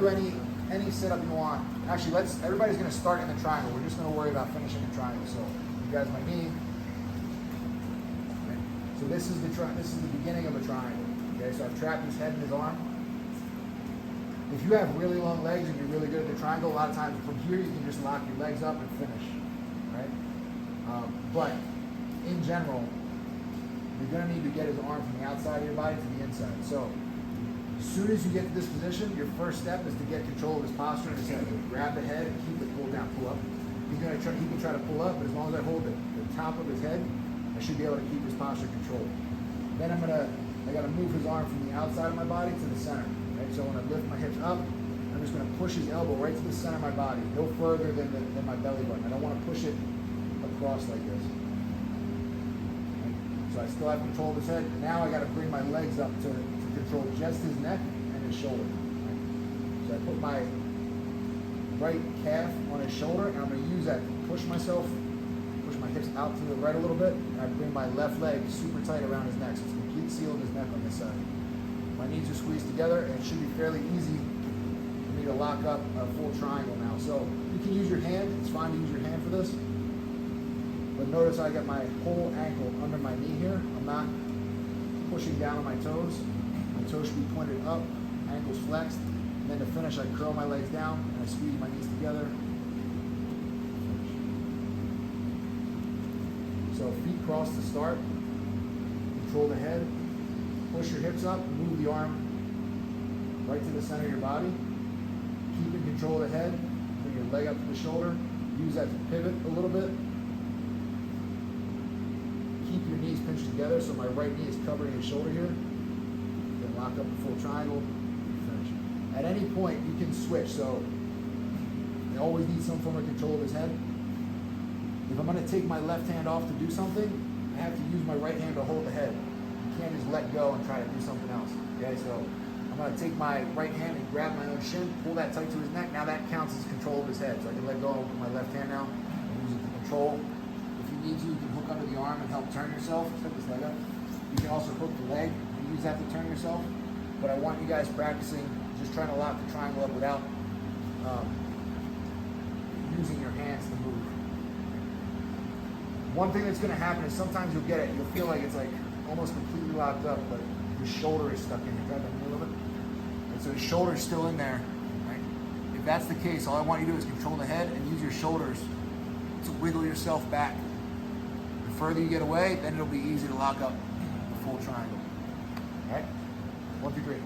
Do any setup you want. Actually, everybody's gonna start in the triangle. We're just gonna worry about finishing the triangle. So you guys might need. Okay. So this is the beginning of a triangle. Okay, so I've trapped his head and his arm. If you have really long legs and you're really good at the triangle, a lot of times from here you can just lock your legs up and finish, right? But in general, you're gonna need to get his arm from the outside of your body to the inside. So as soon as you get to this position, your first step is to get control of his posture and his head. Grab the head and keep it pulled down, pull up. He can try to pull up, but as long as I hold the top of his head, I should be able to keep his posture controlled. Then I gotta move his arm from the outside of my body to the center. Right? So when I lift my hips up, I'm just gonna push his elbow right to the center of my body, no further than my belly button. I don't wanna push it across like this. Right? So I still have control of his head. Now I gotta bring my legs up to control just his neck and his shoulder. Right? So I put my right calf on his shoulder, and I'm going to use that to push my hips out to the right a little bit, and I bring my left leg super tight around his neck, so it's a complete seal of his neck on this side. My knees are squeezed together, and it should be fairly easy for me to lock up a full triangle now. So you can use your hand, it's fine to use your hand for this, but notice I got my whole ankle under my knee here. I'm not pushing down on my toes. My toes should be pointed up, ankles flexed, and then to finish I curl my legs down and I squeeze my knees together. So feet cross to start, control the head, push your hips up, move the arm right to the center of your body, keep in control of the head, bring your leg up to the shoulder, use that to pivot a little bit. Keep your knees pinched together so my right knee is covering his shoulder here. Then lock up the full triangle, finish. At any point you can switch, so you always need some form of control of his head. If I'm going to take my left hand off to do something, I have to use my right hand to hold the head. You can't just let go and try to do something else. Okay, so I'm going to take my right hand and grab my own shin, pull that tight to his neck. Now that counts as control of his head. So I can let go with my left hand now and use it to control. If you need to, you can hook under the arm and help turn yourself. Pick this leg up. You can also hook the leg and use that to turn yourself. But I want you guys practicing just trying to lock the triangle up without using your hands to move. One thing that's going to happen is sometimes you'll get it. You'll feel like it's like almost completely locked up, but your shoulder is stuck in. Grab that knee a little bit. And so his shoulder is still in there. Right? If that's the case, all I want you to do is control the head and use your shoulders to wiggle yourself back. The further you get away, then it'll be easy to lock up the full triangle. All right? 1, 2, 3.